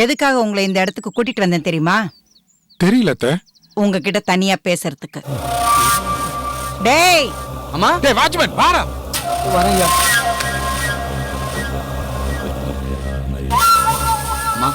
எதுக்காக உங்களை இந்த இடத்துக்கு கூட்டிட்டு வந்தேன் தெரியுமா? தெரியல அத்தை. உங்ககிட்ட தனியா பேசுறதுக்கு. டேய் அம்மா, டேய் வாட்ச்மேன் வாடா. வரேன்யா. அம்மா,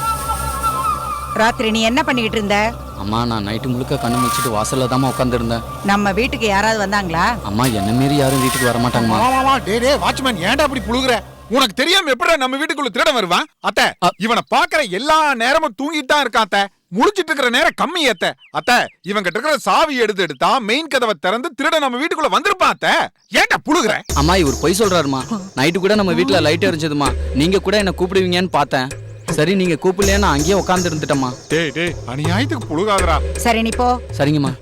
ராத்திரி நீ என்ன பண்ணிக்கிட்டு இருந்த? அம்மா நான் நைட்டு முழுக்க கண்ணு முடிச்சிட்டு வாசல்ல தாம்மா உட்காந்துருந்தேன். நம்ம வீட்டுக்கு யாராவது வந்தாங்களா? அம்மா என்ன மீறி யாரும் வீட்டுக்கு வர மாட்டாங்கம்மா. டேய் வாட்ச்மேன் ஏன்டா அப்படி புழுகுற? உனக்கு தெரியாம எப்படிடா நம்ம வீட்டுக்குள்ள திருட வருவான்? அத்தை இவனை பாக்குற எல்லா நேரமும் தூங்கிட்டு தான் இருக்கான் அத்தை. முழிச்சிட்டு இருக்கிற நேரம் கம்மி அத்தை. அத்தை இவங்கிட்ட இருக்கிற சாவி எடுத்தா மெயின் கதவை திறந்து திருட நம்ம வீட்டுக்குள்ள வந்திருப்பான் அத்தை. ஏன்டா புழுகுற? அம்மா இவர் பொய் சொல்றாருமா. நைட்டு கூட நம்ம வீட்டுல லைட் எரிஞ்சதுமா. நீங்க கூட என்ன கூப்பிடுவீங்கன்னு பார்த்தேன். சரி நீங்க கூப்பிடலையா நான் அங்கேயே உட்கார்ந்து இருந்துட்டேமா. டேய் அநியாயத்துக்கு புழுகாதடா. சரி நீ போ. சரிங்கம்மா.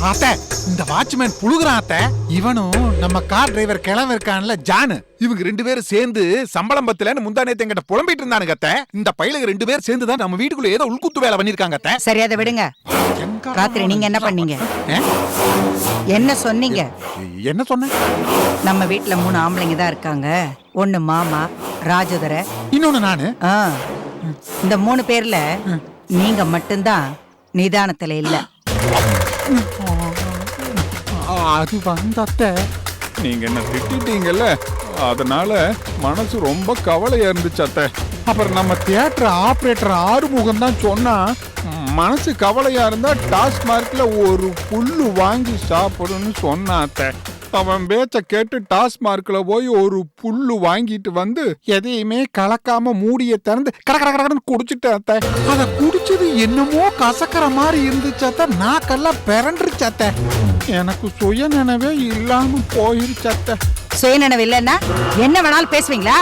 அத்தை இந்த வாட்ச்மேன் புழுகுறான் அத்தை. இவனும் நம்ம கார் டிரைவர் கிளம்ப இருக்கான்ல ஜானு, இவங்க 2 பேரும் சேர்ந்து சம்பளம் பத்தலன்னு முந்தானேத்து என்கிட்ட புலம்பிட்டு இருந்தானுங்க அத்தை. இந்த பையலுக்கு 2 பேர் சேர்ந்து தான் நம்ம வீட்டுக்குள்ள ஏதோ உள்குத்து வேலை பண்ணிருக்காங்க அத்தை. சரி அதை விடுங்க. ராத்திரி நீங்க என்ன பண்ணீங்க? என்ன சொன்னீங்க? என்ன சொன்ன? நம்ம வீட்டுல 3 ஆம்பளைங்க தான் இருக்காங்க. 1 மாமா ராஜதுர, இன்னொன்னு நானு. இந்த 3 பேர்ல நீங்க மட்டும்தான் நிதானத்துல இல்ல. அது வந்த அத்தை, நீங்க என்ன திட்டிட்டீங்கல்ல, அதனால மனசு ரொம்ப கவலையா இருந்துச்சு அத்தை. அப்புறம் நம்ம தியேட்டர் ஆபரேட்டர் ஆறுமுகம் தான் சொன்னா, மனசு கவலையா இருந்தா டாஸ்மார்க்ல ஒரு புல்லு வாங்கி சாப்பிடுன்னு சொன்னா அத்தை. அவன் பேச்ச கேட்டு டாஸ்மார்க்ல போய் ஒரு புல்லு வாங்கிட்டு வந்து எதையுமே கலக்காம மூடிய திறந்து கடற்கடன்னு குடிச்சிட்டேன் அத்தை. அத குடிச்சது என்னமோ கசக்கிற மாதிரி இருந்துச்சு அத்தை. நாக்கெல்லாம் பிறண்டுருச்சு அத்தை. எனக்கு சுய நினைவே இல்லாம போயிருச்சு அத்தை. சுயநினைவு இல்லைன்னா என்ன வேணாலும் பேசுவீங்களா?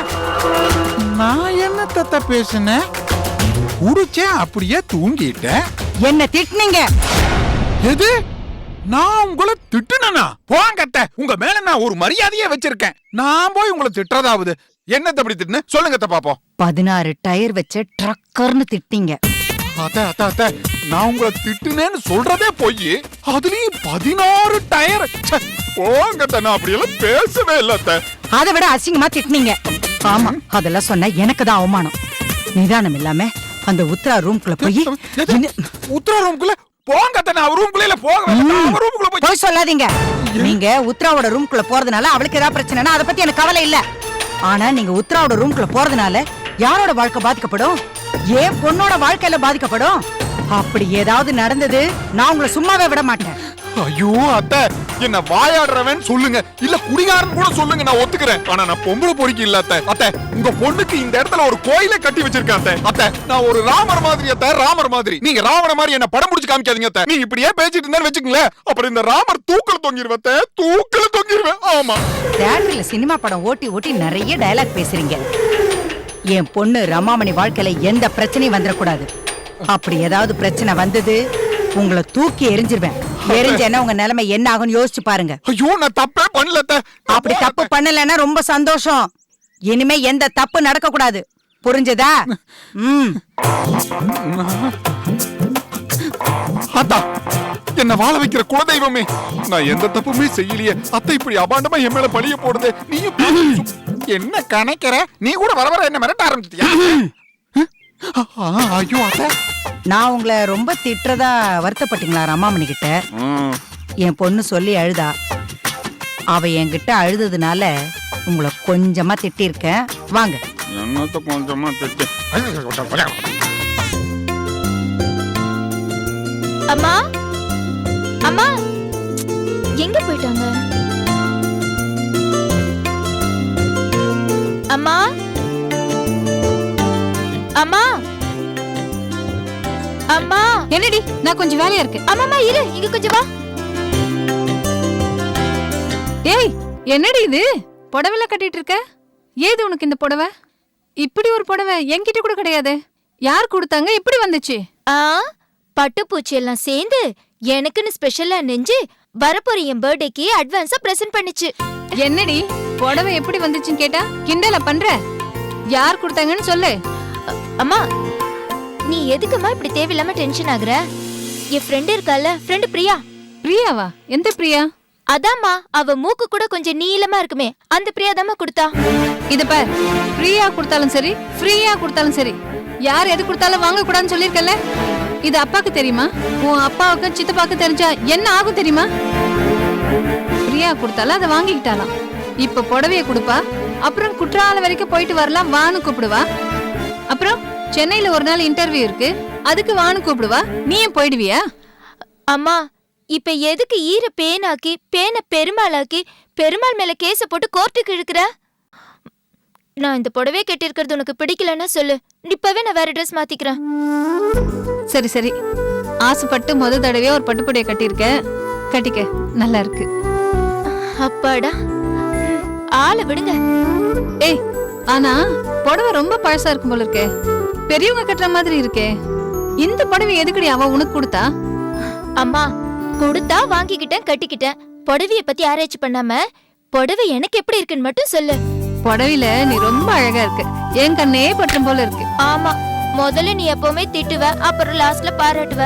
நான் என்ன தத்த பேசுனேன்? குடிச்சேன் அப்படியே தூங்கிட்டேன். என்ன திட்டுனீங்க? எது? நான் உங்களை திட்டுனா? போங்க அத்தை, உங்க மேல நான் ஒரு மரியாதையே வச்சிருக்கேன். நான் போய் உங்களை திட்டுறதாவது என்னத்த அப்படி திட்டுன சொல்லுங்க அத்தை பாப்போம். 16 டயர் வச்ச ட்ரக்கர்னு திட்டிங்க. அத்தை அத்தை அத்தை, நான் உங்களை திட்டுனேன்னு சொல்றதே போய் அதுலயும் 16 டயர். போங்க அத்தை, நான் அப்படியெல்லாம் பேசவே இல்ல அத்தை. அதை விட அசிங்கமா திட்டினீங்க. ஆமா, அதெல்லாம் சொன்ன எனக்கு தான் அவமானம். நிதானம் இல்லாம அந்த உத்ரா ரூம்குள்ள போய் உத்ரா ரூம்குள்ள போங்க அத்தை. நான் ரூம்குள்ள போய் சொல்லாதீங்க. நீங்க உத்ராவோட ரூம்குள்ள போறதுனால அவளுக்கு ஏதாவது பிரச்சனைனா அதை பத்தி எனக்கு கவலை இல்ல. ஆனா நீங்க உத்ராவோட ரூம்குள்ள போறதுனால யாரோட வாழ்க்கை பாதிக்கப்படும்? ஏன் பொண்ணோட வாழ்க்கையில பாதிக்கப்படும்? அப்படி ஏதாவது நடந்தது நான் உங்களை சும்மாவே விட மாட்டேன். ஐயோ அத்தை, என்ன வாயாடுறவன் சொல்லுங்க, இல்ல குடிகாரன் கூட சொல்லுங்க, நான் ஒத்துக்கிறேன். ஆனா நான் பொம்பளை பொறுக்கி இல்ல அத்தை. அத்தை உங்க பொண்ணுக்கு இந்த இடத்துல ஒரு கோயிலை கட்டி வச்சிருக்கேன் அத்தை. அத்தை நான் ஒரு ராமர் மாதிரி அத்தை, ராமர் மாதிரி. நீங்க ராவண மாதிரி என்ன படம் முடிச்சு காமிக்காதீங்க அத்தை. நீங்க இப்படியே பேசிட்டு இருந்தா வச்சுக்கங்களேன், அப்புறம் இந்த ராமர் தூக்கல தொங்கிருவேன் அத்தை, தூக்கல தொங்கிருவேன். ஆமா, தியேட்டர்ல சினிமா படம் ஓட்டி ஓட்டி நிறைய டயலாக் பேசுறீங்க. என் பொண்ணு ரமாமணி வாழ்க்கையில எந்த பிரச்சனையும் வந்துடக்கூடாது. அப்படி ஏதாவது பிரச்சனை வந்தது உங்களை தூக்கி எரிஞ்சிருவேன். எரிஞ்சேன்னா உங்க நிலைமை என்ன ஆகும்னு யோசிச்சு பாருங்க. ஐயோ நான் தப்பே பண்ணல அத்தை. அப்படி தப்பு பண்ணலன்னா ரொம்ப சந்தோஷம். இனிமே எந்த தப்பு நடக்க கூடாது, புரிஞ்சதா? அத்தா என்ன வாழ வைக்கிற குலதெய்வமே, நான் எந்த தப்புமே செய்யலையே. அத்தை இப்படி அபாண்டமா என் மேல பழிய போடுது. நீயும் என்ன கணக்கிற? நீ கூட வர வர என்ன மிரட்ட ஆரம்பிச்சிட்டியா? ஐயோ அத்தை, நான் உங்களை ரொம்ப திட்டுறதா வருத்தப்பட்டீங்களா ரமாமணி கிட்ட? என் பொண்ணு சொல்லி அழுதா. அவ என்கிட்ட அழுததுனால உங்களை கொஞ்சமா திட்டிருக்கேன். வாங்க. என்னத்த கொஞ்சமா திட்டு? அம்மா அம்மா எங்க போயிட்டாங்க? அம்மா அம்மா அம்மா. என்னடி, நான் கொஞ்சம் வேலையா இருக்கு. அம்மா இரு, இங்க கொஞ்சம் வா. ஏய் என்னடி இது, புடவைல கட்டிட்டு இருக்க? ஏது உனக்கு இந்த புடவை? இப்படி ஒரு புடவை என்கிட்ட கூட கிடையாது. யார் கொடுத்தாங்க? இப்படி வந்துச்சு? பட்டுப்பூச்சி எல்லாம் சேர்ந்து எனக்குன்னு ஸ்பெஷலா நெஞ்சு வரப்போற என் பர்த்டேக்கு அட்வான்ஸா பிரசன்ட் பண்ணிச்சு. என்னடி புடவை எப்படி வந்துச்சுன்னு கேட்டா கிண்டல பண்ற? யார் கொடுத்தாங்கன்னு சொல்லு. அம்மா நீ எதுக்குமா இப்படி தேவையில்லாம டென்ஷன் ஆகுற? என் ஃப்ரெண்ட் இருக்கால, ஃப்ரெண்ட் பிரியா. பிரியாவா? எந்த பிரியா? அதாம்மா, அவ மூக்கு கூட கொஞ்சம் நீளமா இருக்குமே, அந்த பிரியா தாம்மா கொடுத்தா. இத பார், பிரியா கொடுத்தாலும் சரி ஃப்ரீயா கொடுத்தாலும் சரி யார் எது கொடுத்தாலும் வாங்க கூடாதுன்னு சொல்லிருக்கல. இது அப்பாக்கு தெரியுமா? உன் அப்பாவுக்கு சித்தப்பாக்கு தெரிஞ்சா என்ன ஆகும் தெரியுமா? பிரியா கொடுத்தாலும் அதை வாங்கிக்கிட்டாலாம். இப்ப புடவைய கொடுப்பா, அப்புறம் குற்றாலம் வரைக்கும் போயிட்டு வரலாம் வான்னு கூப்பிடுவா. அப்புறம் சென்னையில ஒரு நாள் இன்டர்வியூ இருக்கு, அதுக்கு வான்னு கூப்பிடுவா. நீயும் போயிடுவியா? அம்மா இப்ப எதுக்கு ஈர பேனாக்கி பேனை பெருமாளாக்கி பெருமாள் மேல கேஸ போட்டு கோர்ட்டுக்கு இழுக்கிற? நான் இந்த புடவைய கட்டியிருக்கிறது உனக்கு பிடிக்கலன்னா சொல்லு, இப்பவே நான் வேற ட்ரெஸ் மாத்திக்கிறேன். சரி சரி, ஆசைப்பட்டு முத தடவையா ஒரு பட்டுப்புடைய கட்டியிருக்க, கட்டிக்க, நல்லா இருக்கு. அப்பாடா, ஆளை விடுங்க. ஏய், ஆனா புடவை ரொம்ப பழசா இருக்கும் போல இருக்கே, பெரியவங்க கட்டுற மாதிரி இருக்கே. இந்த புடவை எதுக்குடி அவ உனக்கு கொடுத்தா? அம்மா கொடுத்தா வாங்கிக்கிட்டேன், கட்டிக்கிட்டேன். புடவைய பத்தி ஆராய்ச்சி பண்ணாம புடவை எனக்கு எப்படி இருக்குன்னு மட்டும் சொல்லு. புடவையில நீ ரொம்ப அழகா இருக்கு, என் கண்ணே பற்றும் போல இருக்கு. ஆமா, முதல்ல நீ எப்பவுமே திட்டுவ, அப்புறம் லாஸ்ட்ல பாராட்டுவ.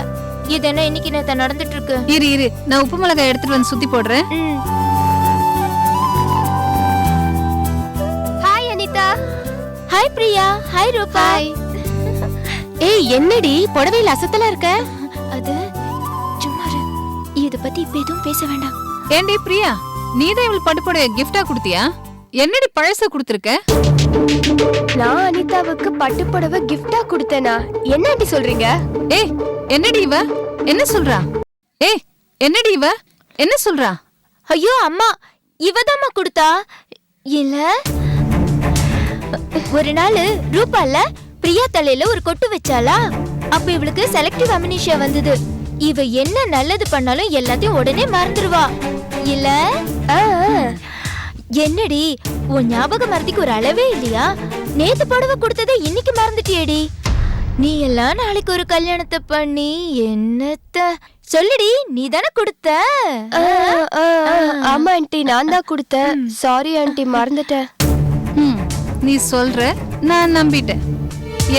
இது என்ன இன்னைக்கு நேத்து நடந்துட்டு இருக்கு? இரு இரு, நான் உப்பு மிளகாய் எடுத்துட்டு வந்து சுத்தி போடுறேன். Hi Anita. Hi Priya. Hi Rupa. ஏய் என்னடி புடவையில அசத்தலா இருக்க? அது சும்மா இரு, இத பத்தி இப்ப எதுவும் பேச வேண்டாம். ஏண்டி பிரியா, நீதான் இவள் பட்டுப்புடைய கிஃப்டா கொடுத்தியா? என்னடி பழச கொடுத்திருக்க? நான் அனிதாவுக்கு பட்டு புடவை கிஃப்டா கொடுத்தேனா? என்ன ஆண்டி சொல்றீங்க? ஏய் என்னடி இவ என்ன சொல்றா? ஏய் என்னடி இவ என்ன சொல்றா? ஐயோ அம்மா, இவதாம்மா கொடுத்தா. இல்ல ஒரு நாள் ரூபால பிரியா தலையில ஒரு கொட்டு வச்சாளா, அப்ப இவளுக்கு செலக்டிவ் அம்னீஷியா வந்தது. இவ என்ன நல்லது பண்ணாலும் எல்லாத்தையும் உடனே மறந்துடுவா. இல்ல என்னடி உன் ஞாபக மறதிக்கு ஒரு அளவே இல்லையா? நேத்து புடவை கொடுத்ததை இன்னைக்கு மறந்துட்டியேடி. நீ எல்லாம் நாளைக்கு ஒரு கல்யாணத்தை பண்ணி என்னத்த சொல்லுடி, நீ தானே கொடுத்த? ஆமா ஆண்டி, நான் தான் கொடுத்தேன். சாரி ஆண்டி, மறந்துட்டேன். நீ சொல்ற, நான் நம்பிட்டேன்.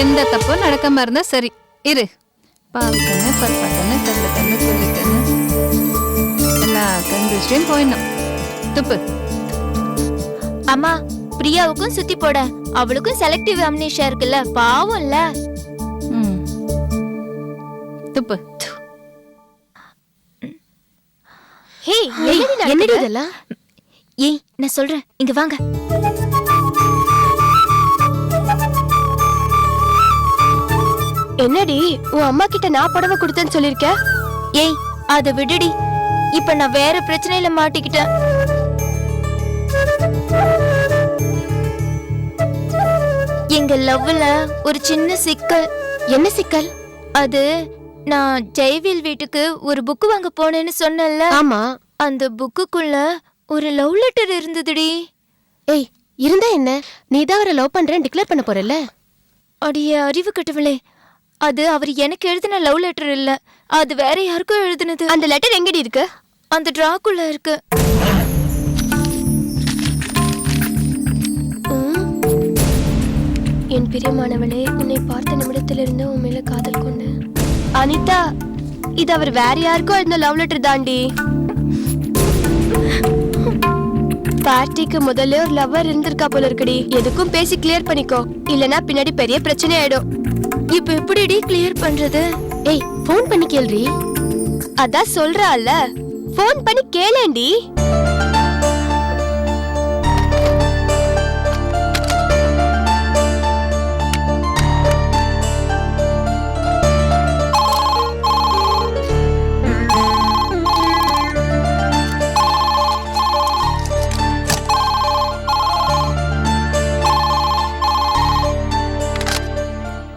எந்த தப்பும் நடக்காம இருந்தா சரி. இரு, பாவிக்கண்ணு பற்பக்கண்ணு தள்ள கண்ணு சொல்லிக்கண்ணு எல்லா கண்டிஷன் போயிடணும். துப்பு. அம்மா பிரியாவுக்கும் சுத்தி போட, அவளுக்கும் செலக்டிவ் அம்னீஷியா இருக்குல்ல, பாவம்ல. துப்பு. ஹே என்னடி இதெல்லாம்? ஏய் நான் சொல்றேன், இங்க வாங்க. என்னடி உன் அம்மா கிட்ட நான் புடவை கொடுத்தேன்னு சொல்லிருக்க? ஏய் அத விடுடி, இப்ப நான் வேற பிரச்சனையில மாட்டிக்கிட்டேன். எங்க லவ்ல ஒரு சின்ன சிக்கல். என்ன சிக்கல்? அது நான் ஜெய்வேல் வீட்டுக்கு ஒரு புக் வாங்க போனேன்னு சொன்னேன்ல. ஆமா, அந்த புக்குக்குள்ள ஒரு லவ் லெட்டர் இருந்ததுடி. ஏய் இருந்தா என்ன, நீ தான் அவரை லவ் பண்றேன்னு டிக்ளேர் பண்ண போறல? அடியே அறிவு கட்டவளே, அது அவர் எனக்கு எழுதின லவ் லெட்டர் இல்ல, அது வேற யாருக்கும் எழுதினது. அந்த லெட்டர் எங்கடி இருக்கு? அந்த டிராக்குள்ள இருக்கு. என் பிரியமானவளே, உன்னை பார்த்த நிமிடத்திலிருந்து உன் மேல காதல் கொண்டு. அனிதா, இது அவர் வேற யாருக்கோ எழுந்த லவ் லெட்டர் தாண்டி. பார்ட்டிக்கு முதல்ல ஒரு லவ்வர் இருந்திருக்கா போல இருக்குடி. எதுக்கும் பேசி கிளியர் பண்ணிக்கோ, இல்லனா பின்னாடி பெரிய பிரச்சனை ஆயிடும். இப்ப எப்படிடி கிளியர் பண்றது? ஏய் ஃபோன் பண்ணி கேளுடி. அதான் சொல்றால, ஃபோன் பண்ணி கேளேண்டி.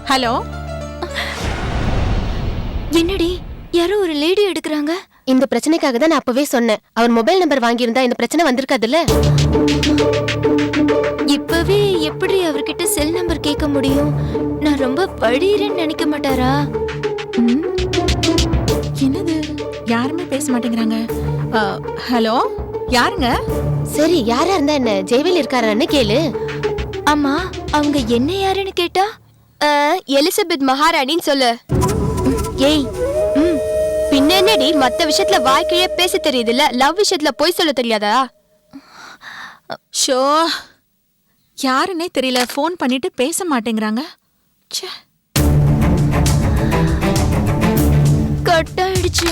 ஹலோ, என்னடி யாரோ ஒரு லேடி எடுக்கறாங்க? இந்த பிரச்சனைக்காக தான் நான் அப்பவே சொன்னேன், அவர் மொபைல் நம்பர் வாங்கியிருந்தா இந்த பிரச்சனை வந்திருக்காதுல்ல. இப்பவே எப்படி அவர்கிட்ட செல் நம்பர் கேட்க முடியும்? நான் ரொம்ப பழீரன்னு நினைக்க மாட்டாரா? என்னது, யாருமே பேச மாட்டேங்கிறாங்க. ஹலோ, யாருங்க? சரி, யாரா இருந்தா என்ன, ஜெய்வேல் இருக்காரான்னு கேளு. ஆமா, அவங்க என்ன யாருன்னு கேட்டா எலிசபெத் மகாராணின்னு சொல்லு. ஏய் பின்ன என்னடி, மத்த விஷயத்துல வாய்க்கிழே பேச தெரியுதுல்ல, லவ் விஷயத்துல போய் சொல்ல தெரியாதா? ஷோ, யாருன்னே தெரியல, ஃபோன் பண்ணிட்டு பேச மாட்டேங்கிறாங்க. ச்சே. கட் ஆயிடுச்சு.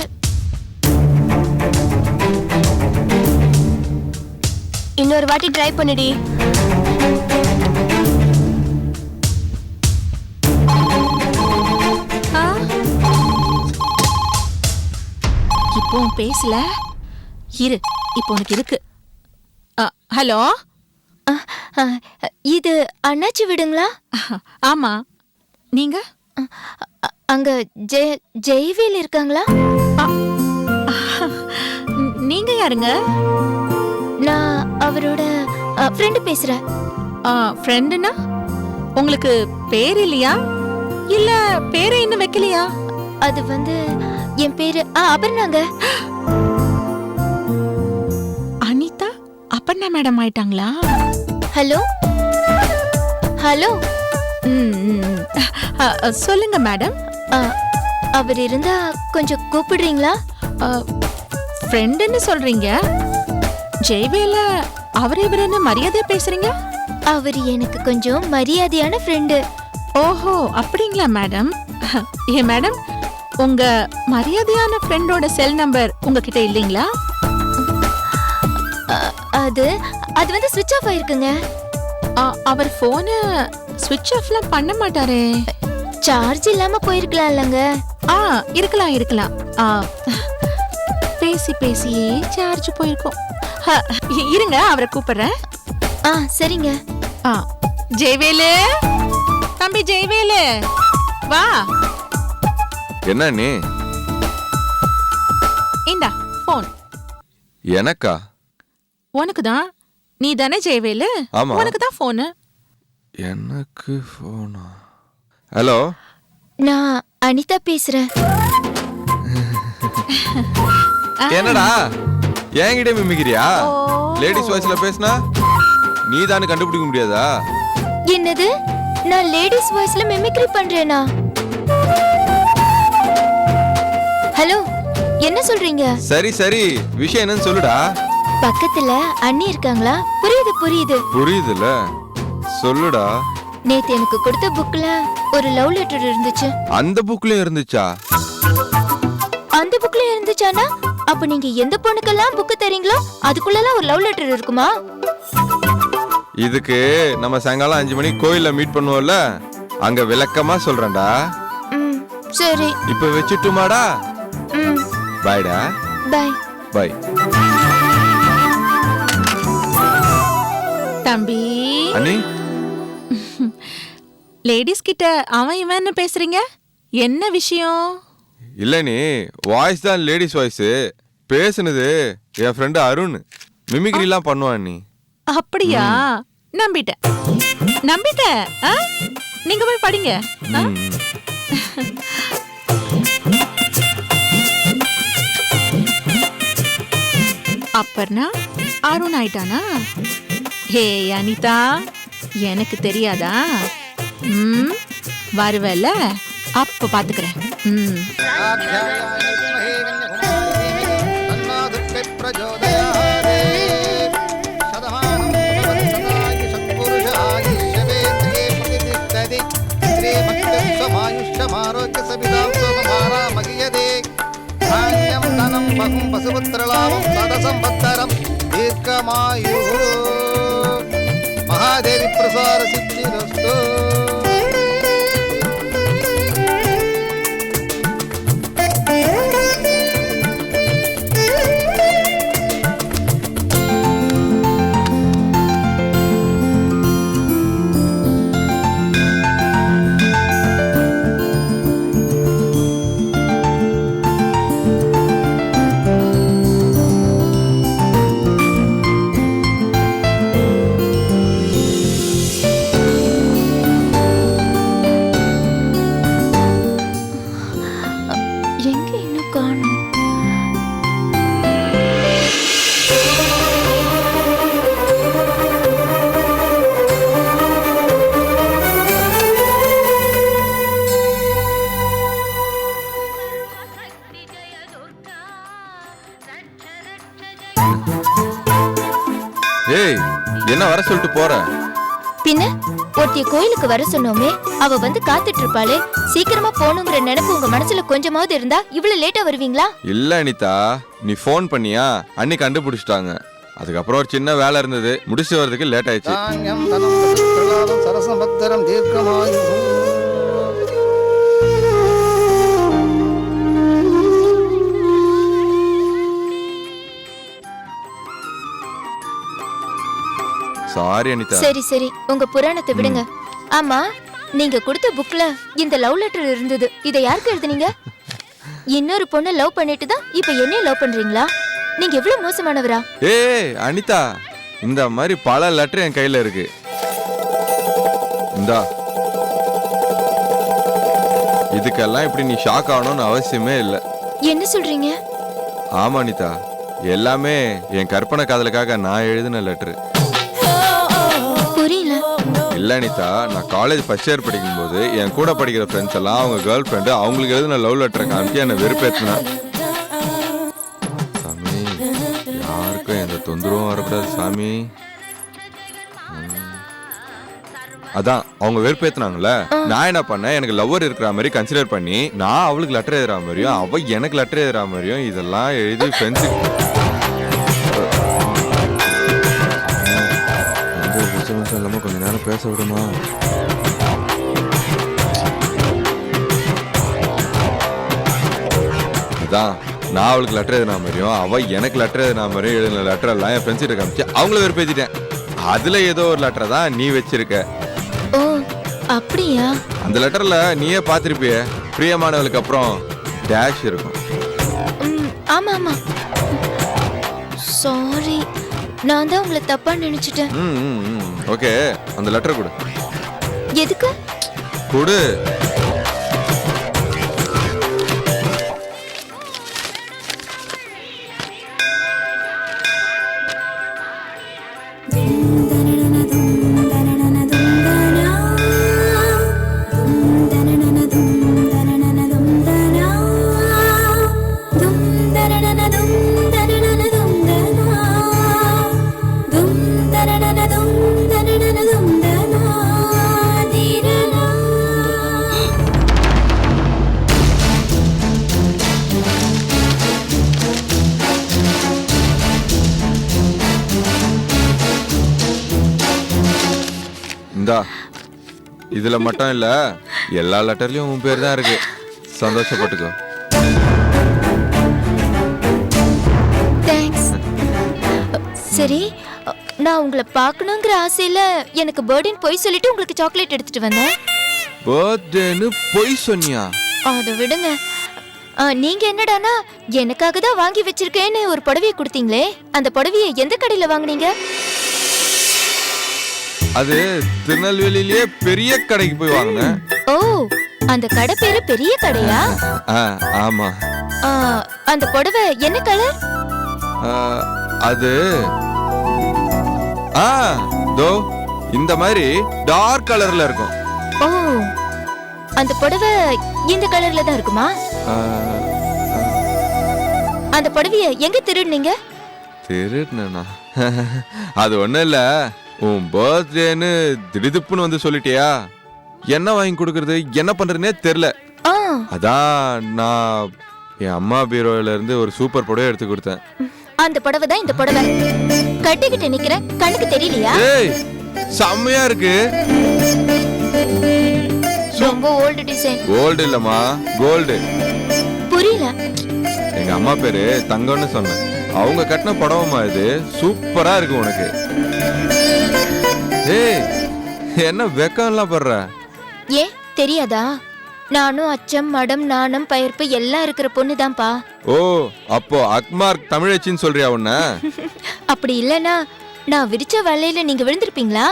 இன்னொரு வாட்டி ட்ரை பண்ணுடி. ஆ? இப்போ பேசல இரு, இப்போ உனக்கு இருக்கு. ஹலோ, அ, இது அண்ணாச்சி விடுங்களா? ஆமா, நீங்க? அங்க ஜெய்வேல் இருக்காங்களா? நீங்க யாருங்க? நான் அவரோட ஃப்ரெண்டு பேசுறேன். ஃப்ரெண்டுனா உங்களுக்கு பேர் இல்லையா, இல்ல பேரை இன்னும் வைக்கலையா? அது வந்து என் பேரு அபர்ணாங்க. அனிதா அப்பர்ணா மேடம் ஆயிட்டாங்களா? Hello hello. சொல்லுங்க மேடம். அவர் இருந்தா கொஞ்சம் கூப்பிடுறீங்களா? ஃப்ரெண்டுன்னு சொல்றீங்க, ஜெய்வேல அவர் இவருன்னு மரியாதையா பேசுறீங்க. அவர் எனக்கு கொஞ்சம் மரியாதையான ஃப்ரெண்டு. ஓஹோ, அப்படிங்களா மேடம்? ஏ மேடம், உங்க மரியாதையான ஃப்ரெண்டோட செல் நம்பர் உங்ககிட்ட இல்லைங்களா? அது அது வந்து ஸ்விட்ச் ஆஃப் ஆயிருக்குங்க. அவர் போனை ஸ்விட்ச் ஆஃப்லாம் பண்ண மாட்டாரே. சார்ஜ் இல்லாம போயிருக்கலாம் இல்லங்க? இருக்கலாம் இருக்கலாம். பேசி பேசியே சார்ஜ் போயிருக்கோம். இருங்க, அவரை கூப்பிடுறேன். சரிங்க. ஜெய்வேலு, தம்பி ஜெய்வேலு, வா. என்ன நீ? இந்தா போன். எனக்கா? உனக்கு தான். நீ தானே ஜெய்வேலு? ஆமா. உனக்கு தான் போனு. எனக்கு போனா? ஹலோ, நான் அனிதா பேசுறேன். என்னடா என்கிட்ட மிமிக்கிறியா? லேடிஸ் வாய்ஸ்ல பேசினா நீ தானே கண்டுபிடிக்க முடியாதா? என்னது, நான் லேடிஸ் வாய்ஸ்ல மிமிக்ரி பண்றேனா? ஹலோ, என்ன சொல்றீங்க? சரி சரி, விஷயம் என்னன்னு சொல்லுடா. பக்கத்துல அண்ணி இருக்காங்களா? புரியுது புரியுது. புரியுதுல, சொல்லுடா. நேத்து எனக்கு கொடுத்த புக்ல ஒரு லவ் லெட்டர் இருந்துச்சு. அந்த புக்லயும் இருந்துச்சா? அந்த புக்ல இருந்துச்சானா அப்ப நீங்க எந்த பொண்ணுக்கெல்லாம் புக் தரீங்களோ அதுக்குள்ளலாம் ஒரு லவ் லெட்டர் இருக்குமா? இதுக்கு நம்ம சாயங்காலம் 5 மணிக்கு கோயில்ல மீட் பண்ணுவோம்ல, அங்க விளக்கமா சொல்றேன்டா. சரி. இப்ப வச்சுட்டுமாடா? பாய்டா. Bye bye. தம்பி அண்ணி, லேடிஸ் கிட்ட அவன் இவன்னு பேசுறீங்க, என்ன விஷயம்? இல்ல நீ வாய்ஸ் தான் லேடிஸ் வாய்ஸ், பேசுனது என் ஃப்ரெண்டு அருண். மிமிக்ரி எல்லாம் பண்ணுவான் நீ. அப்படியா? நம்பிட்டேன் நம்பிட்டேன். நீங்க போய் படிங்க. அப்பர்னா அருண் ஆயிட்டானா? ஹே அனிதா, எனக்கு தெரியாதா? வருவல, அப்ப பாத்துக்கிறேன். மகாதேவி பிரசார சித்திரஸ்து. ஏய், என்ன வர சொல்லிட்டு போற? பின்ன ஒருத்திய கோயிலுக்கு வர சொன்னோமே, அவ வந்து காத்துட்டு இருப்பாளே. சீக்கிரமா போகணுங்கிற நினைப்பு உங்க மனசுல கொஞ்சமாவது இருந்தா இவ்வளவு லேட்டா வருவீங்களா? இல்ல அனிதா, நீ ஃபோன் பண்ணியா அன்னி கண்டுபிடிச்சிட்டாங்க. அதுக்கப்புறம் ஒரு சின்ன வேலை இருந்தது, முடிச்சு வர்றதுக்கு லேட் ஆயிடுச்சு. தானியம் தனம் பிரகலாதம் சரசம்பத்திரம் தீர்க்கமாயு. சாரி அனிதா. சரி சரி, உங்க புராணத்தை விடுங்க. ஆமா, நீங்க கொடுத்த புக்ல இந்த லவ் லெட்டர் இருந்தது. இதை யாருக்கு எழுதுனீங்க? இன்னொரு பொண்ணை லவ் பண்ணிட்டு தான் இப்ப என்னைய லவ் பண்றீங்களா? நீங்க எவ்வளவு மோசமானவரா? ஏய் அனிதா, இந்த மாதிரி பல லெட்டர் என் கையில இருக்கு. இந்தா, இதுக்கெல்லாம் இப்படி நீ ஷாக் ஆகணும்னு அவசியமே இல்லை. என்ன சொல்றீங்க? ஆமா அனிதா, எல்லாமே என் கற்பனை காதலுக்காக நான் எழுதின லெட்டர். புரியல. இல்ல அனிதா, நான் காலேஜ் ஃபர்ஸ்ட் இயர் படிக்கும்போது என் கூட படிக்கிற ஃப்ரெண்ட்ஸ் எல்லாம் அவங்க கேர்ள் ஃப்ரெண்டு அவங்களுக்கு எழுதின லவ் லெட்டரை காமிச்சு என்னை வெறுப்பேற்றினா. சாமி, யாருக்கும் எந்த தொந்தரவும் வரக்கூடாது சாமி. அதான் அவங்க வெறுப்பேத்தினாங்கல்ல, நான் என்ன பண்ணேன், எனக்கு லவ்வர் இருக்கிற மாதிரி கன்சிடர் பண்ணி நான் அவளுக்கு லெட்டர் எழுதுற மாதிரியும் அவ எனக்கு லெட்டர் எழுதுற மாதிரியும் இதெல்லாம் எழுதி ஃப்ரெண்ட்ஸுக்கு இல்லாம கொஞ்ச நேரம் பேச விடுமா? அதான் நான் அவளுக்கு லெட்டர் எழுதின மாதிரியும் அவ எனக்கு லெட்டர் எழுதின மாதிரியும் எழுதின லெட்டர் எல்லாம் என் ஃப்ரெண்ட்ஸ் கிட்ட காமிச்சு அவங்கள வெறுப்பேத்திட்டேன். அதுல ஏதோ ஒரு லெட்டர் தான் நீ வச்சிருக்க. ஓ அப்படியா? அந்த லெட்டர்ல நீயே பாத்திருப்பிய, பிரியமானவளுக்கு அப்புறம் டேஷ் இருக்கும். ஆமா ஆமா, சாரி, நான் தான் உங்களை தப்பா நினைச்சிட்டேன். ஓகே, அந்த லெட்டர் கொடு. எதுக்கு? கொடு. இந்தா, இதுல மட்டும் இல்ல எல்லா லெட்டர்லயும் உன் பேர் தான் இருக்கு. சந்தோஷப்பட்டுக்கோ. தேங்க்ஸ். சரி, நான் உங்களை பார்க்கணுங்கிற ஆசையில எனக்கு பர்த்டேன்னு போய் சொல்லிட்டு உங்களுக்கு சாக்லேட் எடுத்துட்டு வந்தேன். பர்த்டேன்னு பொய் சொன்னியா? அதை விடுங்க. நீங்க என்னடானா எனக்காக தான் வாங்கி வச்சிருக்கேன்னு ஒரு புடவையை கொடுத்தீங்களே, அந்த புடவையை எந்த கடையில வாங்குனீங்க? அது திருநெல்வேலியிலேயே பெரிய கடைக்கு போய் வாங்கினேன். ஓ, அந்த கடை பேரு பெரிய கடையா? ஆமா. அந்த புடவை என்ன கலர்? அது தோ இந்த மாதிரி டார்க் கலர்ல இருக்கும். ஓ, அந்த புடவை இந்த கலர்ல தான் இருக்குமா? அந்த புடவைய எங்க திருடுனீங்க? திருடுனா? அது ஒண்ணும் இல்ல, உன் பர்த்டேன்னு திடுப்புன்னு வந்து சொல்லிட்டியா, என்ன வாங்கி கொடுக்கறது என்ன பண்றதுனே தெரியல. அதான் நான் என் அம்மா பீரோல இருந்து ஒரு சூப்பர் புடவை எடுத்து கொடுத்தேன். அந்த புடவை தான் இந்த புடவை. கட்டிக்கிட்டு நிக்கிறேன், கண்ணுக்கு தெரியலையா? ஏய், செம்மையா இருக்கு. ரொம்ப ஓல்டு டிசைன். கோல்டு இல்லம்மா, கோல்டு. புரியல. எங்க அம்மா பேரு தங்கம்னு சொன்னேன். அவங்க கட்டின புடவைமா இது, சூப்பரா இருக்கு உனக்கு. ஏய், என்ன வெக்கம் எல்லாம் படுற? ஏன் தெரியாதா? நானும் அச்சம் மடம் நாணம் பயர்ப்பு எல்லாம் இருக்கிற பொண்ணுதான்ப்பா. ஓ, அப்போ அக்மார்க் தமிழச்சின்னு சொல்றியா உன்ன? அப்படி இல்லனா நான் விரிச்ச வலையில நீங்க விழுந்திருப்பீங்களா?